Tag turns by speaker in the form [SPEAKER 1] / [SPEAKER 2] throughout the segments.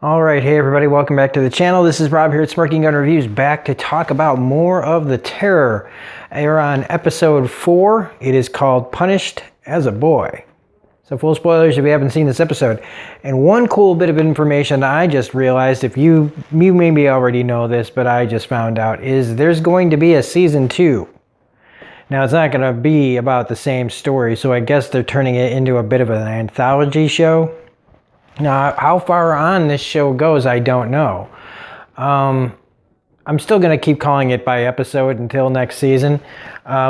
[SPEAKER 1] All right, hey everybody, welcome back to the channel. This is Rob here at Smirking Gun Reviews, back to talk about more of The Terror. We're on episode 4. It is called Punished as a Boy. So full spoilers if you haven't seen this episode. And one cool bit of information I just realized, if you maybe already know this, but I just found out, is there's going to be a season 2. Now it's not going to be about the same story, so I guess they're turning it into a bit of an anthology show. Now, how far on this show goes, I don't know. I'm still going to keep calling it by episode until next season,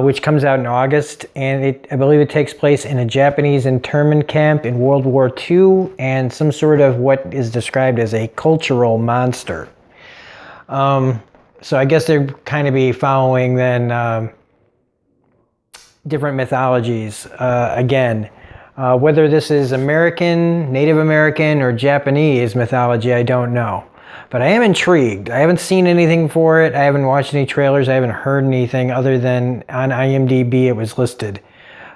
[SPEAKER 1] which comes out in August. And I believe it takes place in a Japanese internment camp in World War II and some sort of what is described as a cultural monster. So I guess they're kind of be following then different mythologies again. Whether this is American, Native American, or Japanese mythology, I don't know. But I am intrigued. I haven't seen anything for it. I haven't watched any trailers. I haven't heard anything other than on IMDb it was listed.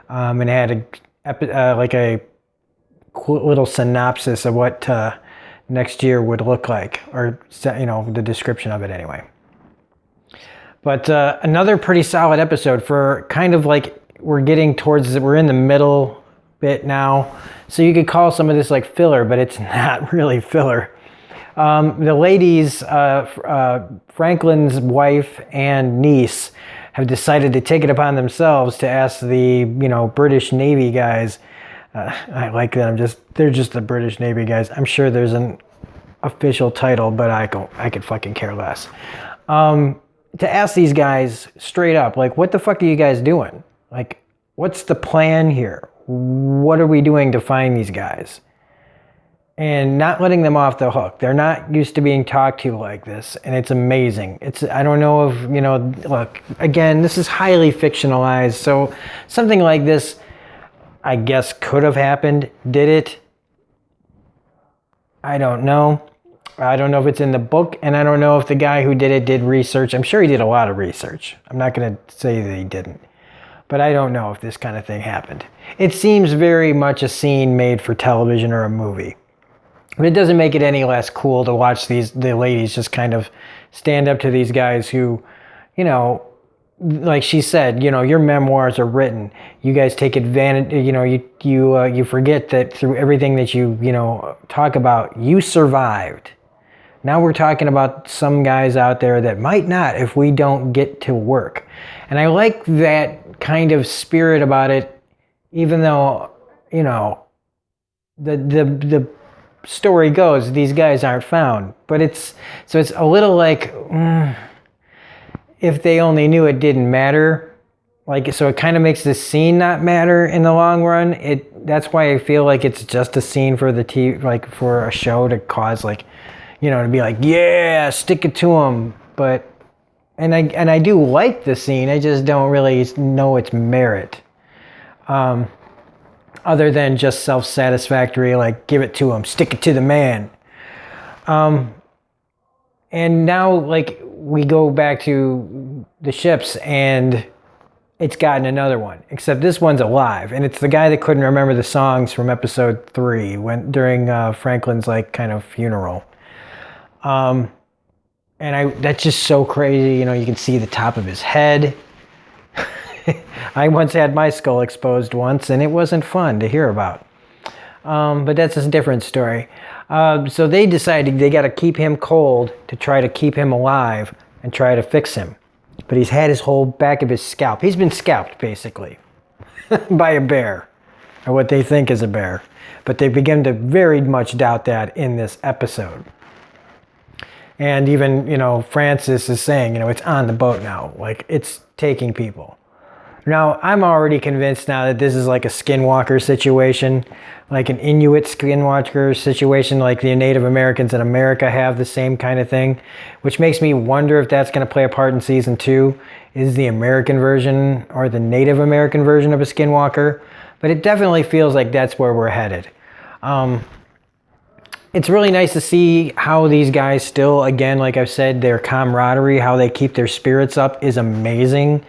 [SPEAKER 1] And it had like a little synopsis of what next year would look like. Or, you know, the description of it anyway. But another pretty solid episode for kind of like we're in the middle bit now, so you could call some of this like filler, but it's not really filler. The ladies, Franklin's wife and niece, have decided to take it upon themselves to ask the British Navy guys. I like that. They're just the British Navy guys. I'm sure there's an official title, but I could fucking care less. To ask these guys straight up, like, what the fuck are you guys doing? Like, what's the plan here? What are we doing to find these guys? And not letting them off the hook. They're not used to being talked to like this, and it's amazing. I don't know if, look, again, this is highly fictionalized, so something like this, I guess, could have happened. Did it? I don't know. I don't know if it's in the book, and I don't know if the guy who did it did research. I'm sure he did a lot of research. I'm not going to say that he didn't. But I don't know if this kind of thing happened. It seems very much a scene made for television or a movie. But it doesn't make it any less cool to watch the ladies just kind of stand up to these guys who, like she said, your memoirs are written. You guys take advantage, you forget that through everything that you talk about, you survived. Now we're talking about some guys out there that might not if we don't get to work. And I like that kind of spirit about it, even though, the story goes, these guys aren't found. But it's a little like, if they only knew it didn't matter. Like, so it kind of makes the scene not matter in the long run. That's why I feel like it's just a scene for the TV, like for a show to cause like, to be like, yeah, stick it to them. But, and I do like the scene. I just don't really know its merit. Other than just self-satisfactory, like, give it to him, stick it to the man. And now, like, we go back to the ships and it's gotten another one. Except this one's alive. And it's the guy that couldn't remember the songs from episode 3 during Franklin's, like, kind of funeral. And that's just so crazy. You can see the top of his head. I once had my skull exposed once, and it wasn't fun to hear about. But that's a different story. So they decided they got to keep him cold to try to keep him alive and try to fix him. But he's had his whole back of his scalp. He's been scalped, basically, by a bear, or what they think is a bear. But they begin to very much doubt that in this episode. And even, Francis is saying, it's on the boat now. Like, it's taking people. Now, I'm already convinced now that this is like a skinwalker situation, like an Inuit skinwalker situation, like the Native Americans in America have the same kind of thing, which makes me wonder if that's going to play a part in season 2. Is the American version or the Native American version of a skinwalker? But it definitely feels like that's where we're headed. It's really nice to see how these guys still, again, like I've said, their camaraderie, how they keep their spirits up is amazing.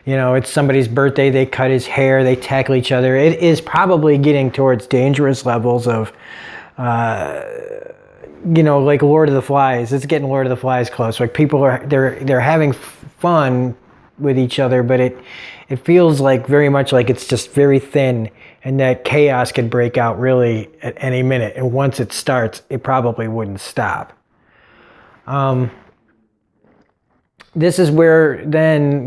[SPEAKER 1] It's somebody's birthday, they cut his hair, they tackle each other. It is probably getting towards dangerous levels of like Lord of the Flies. It's getting Lord of the Flies close. Like people they're having fun with each other, but it feels like very much like it's just very thin, and that chaos could break out really at any minute. And once it starts, it probably wouldn't stop. This is where then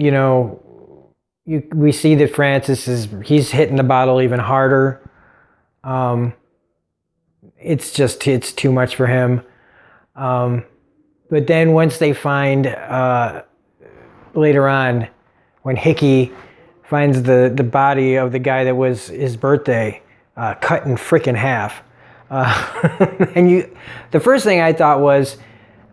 [SPEAKER 1] we see that Francis he's hitting the bottle even harder. It's too much for him. But then once they find later on, when Hickey finds the body of the guy that was his birthday cut in frickin' half, and the first thing I thought was,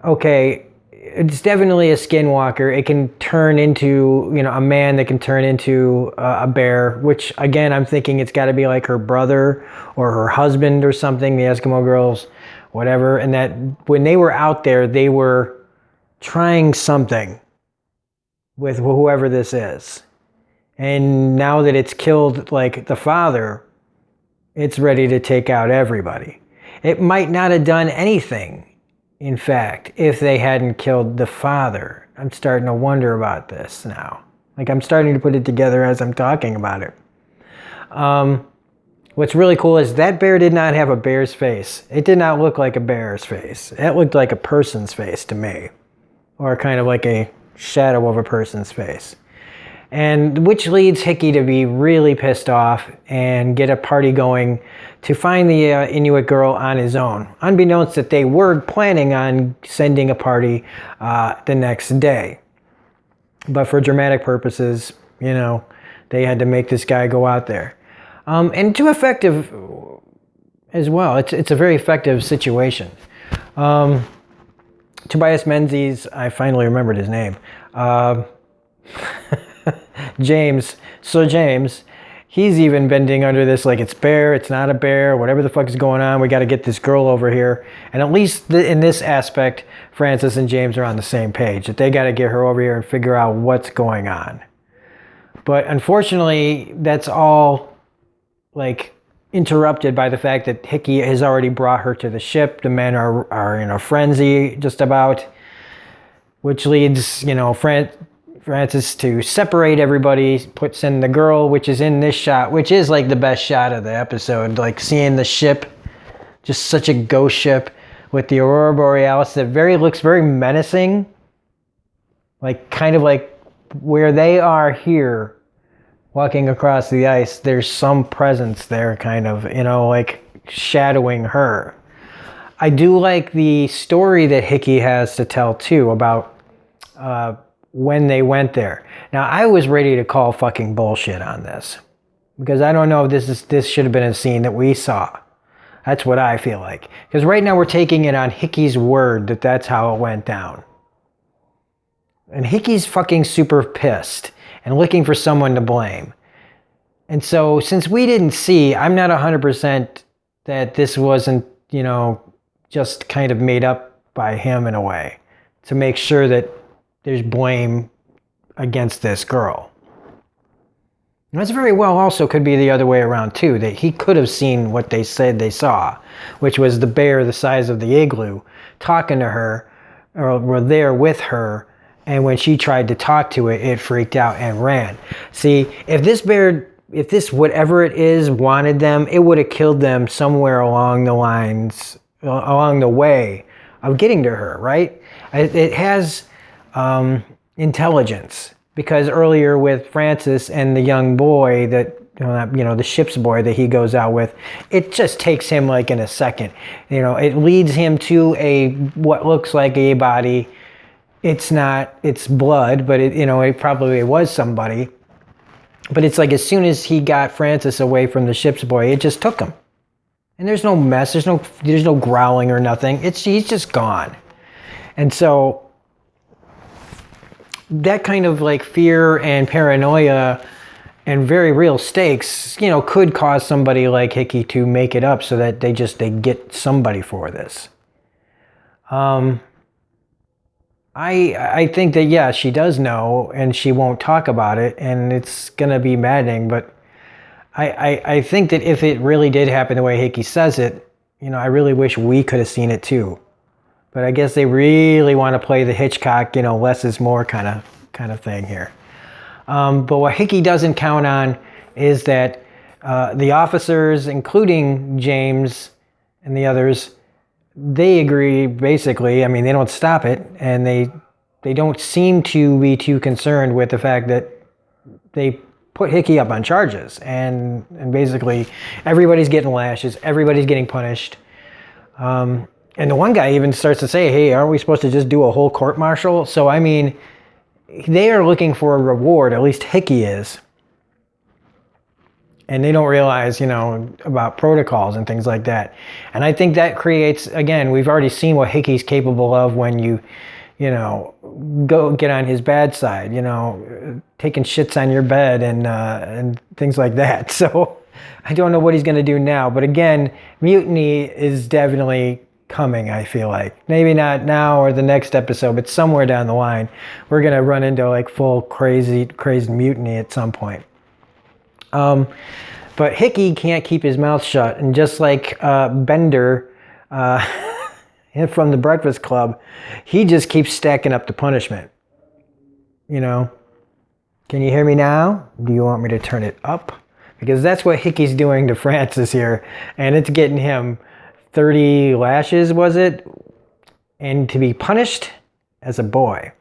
[SPEAKER 1] okay, it's definitely a skinwalker. It can turn into, a man that can turn into a bear, which again, I'm thinking it's got to be like her brother or her husband or something, the Eskimo girls, whatever. And that when they were out there, they were trying something with whoever this is. And now that it's killed like the father, it's ready to take out everybody. It might not have done anything, in fact, if they hadn't killed the father. I'm starting to wonder about this now. Like, I'm starting to put it together as I'm talking about it. What's really cool is that bear did not have a bear's face. It did not look like a bear's face. It looked like a person's face to me, or kind of like a shadow of a person's face. And which leads Hickey to be really pissed off and get a party going to find the Inuit girl on his own, unbeknownst that they were planning on sending a party the next day. But for dramatic purposes, they had to make this guy go out there. And too effective as well. It's a very effective situation. Tobias Menzies, I finally remembered his name. James, he's even bending under this like it's bear, it's not a bear, whatever the fuck is going on, we got to get this girl over here. And at least in this aspect, Francis and James are on the same page, that they got to get her over here and figure out what's going on. But unfortunately, that's all like interrupted by the fact that Hickey has already brought her to the ship. The men are in a frenzy just about, which leads, Francis to separate everybody, send the girl, which is in this shot, which is like the best shot of the episode, like seeing the ship, just such a ghost ship with the Aurora Borealis that looks very menacing, like kind of like where they are here, walking across the ice, there's some presence there kind of, like shadowing her. I do like the story that Hickey has to tell too about when they went there. Now, I was ready to call fucking bullshit on this because I don't know if this should have been a scene that we saw. That's what I feel like. Because right now we're taking it on Hickey's word that that's how it went down. And Hickey's fucking super pissed and looking for someone to blame. And so since we didn't see, I'm not 100% that this wasn't, just kind of made up by him in a way to make sure that there's blame against this girl. And that's very well also could be the other way around too, that he could have seen what they said they saw, which was the bear the size of the igloo talking to her, or were there with her, and when she tried to talk to it, it freaked out and ran. See, if this whatever it is wanted them, it would have killed them somewhere along the way of getting to her, right? It has intelligence, because earlier with Francis and the young boy that the ship's boy that he goes out with, it just takes him like in a second. It leads him to what looks like a body. It's blood, but it probably was somebody. But it's like as soon as he got Francis away from the ship's boy, it just took him. And there's no mess, there's no growling or nothing. He's just gone. And so that kind of like fear and paranoia and very real stakes, could cause somebody like Hickey to make it up so that they get somebody for this. I think that, yeah, she does know and she won't talk about it, and it's going to be maddening, but I think that if it really did happen the way Hickey says it, I really wish we could have seen it too. But I guess they really want to play the Hitchcock, less is more kind of thing here. But what Hickey doesn't count on is that the officers, including James and the others, they agree basically. I mean, they don't stop it, and they don't seem to be too concerned with the fact that they put Hickey up on charges, and basically everybody's getting lashes, everybody's getting punished. And the one guy even starts to say, hey, aren't we supposed to just do a whole court-martial? So, I mean, they are looking for a reward, at least Hickey is. And they don't realize, about protocols and things like that. And I think that creates, again, we've already seen what Hickey's capable of when you go get on his bad side, taking shits on your bed and things like that. So I don't know what he's going to do now. But again, mutiny is definitely coming, I feel like. Maybe not now or the next episode, but somewhere down the line, we're going to run into like full crazy mutiny at some point. But Hickey can't keep his mouth shut. And just like Bender from the Breakfast Club, he just keeps stacking up the punishment. Can you hear me now? Do you want me to turn it up? Because that's what Hickey's doing to Francis here. And it's getting him 30 lashes, was it? And to be punished as a boy.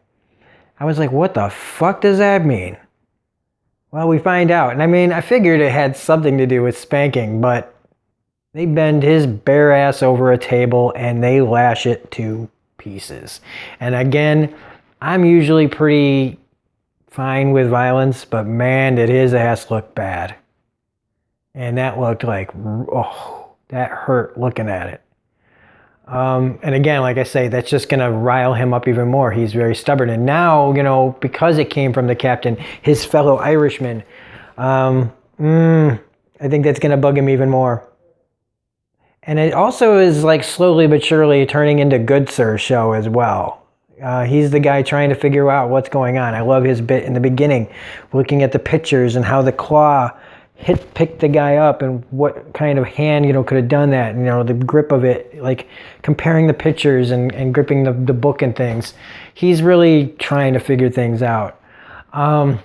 [SPEAKER 1] I was like, what the fuck does that mean? Well, we find out. And I mean, I figured it had something to do with spanking, but they bend his bare ass over a table and they lash it to pieces. And again, I'm usually pretty fine with violence, but man, did his ass look bad. And that looked like, that hurt looking at it. And again, like I say, that's just going to rile him up even more. He's very stubborn. And now, because it came from the captain, his fellow Irishman, I think that's going to bug him even more. And it also is like slowly but surely turning into Good Sir's show as well. He's the guy trying to figure out what's going on. I love his bit in the beginning, looking at the pictures and how the claw picked the guy up and what kind of hand, could have done that. The grip of it, like comparing the pictures and gripping the book and things. He's really trying to figure things out. And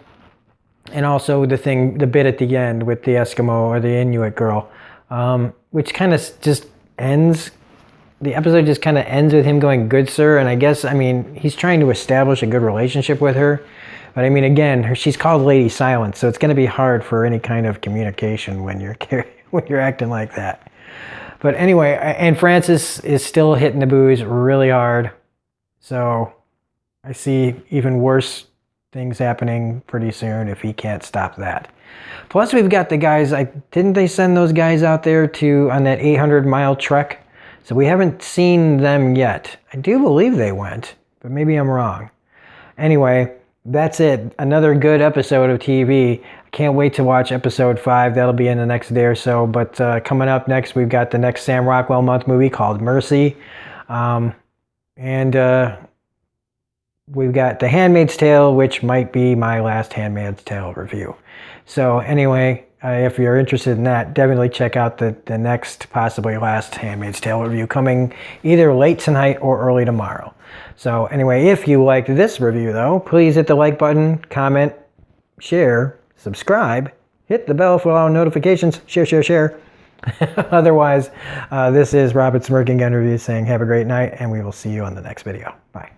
[SPEAKER 1] also the bit at the end with the Eskimo or the Inuit girl, which kind of just ends, the episode just kind of ends with him going, good sir. And I guess, he's trying to establish a good relationship with her. But again, she's called Lady Silence, so it's going to be hard for any kind of communication when you're acting like that. But anyway, and Francis is still hitting the booze really hard. So I see even worse things happening pretty soon if he can't stop that. Plus, we've got the guys, didn't they send those guys out there on that 800-mile trek? So we haven't seen them yet. I do believe they went, but maybe I'm wrong. Anyway, that's it. Another good episode of TV. I can't wait to watch episode 5. That'll be in the next day or so. But coming up next, we've got the next Sam Rockwell month movie called Mercy. And we've got The Handmaid's Tale, which might be my last Handmaid's Tale review. So anyway, if you're interested in that, definitely check out the next, possibly last Handmaid's Tale review coming either late tonight or early tomorrow. So anyway, if you liked this review though, please hit the like button, comment, share, subscribe, hit the bell for all notifications, share. Otherwise, this is Robert Smirking Gun Reviews saying have a great night, and we will see you on the next video. Bye.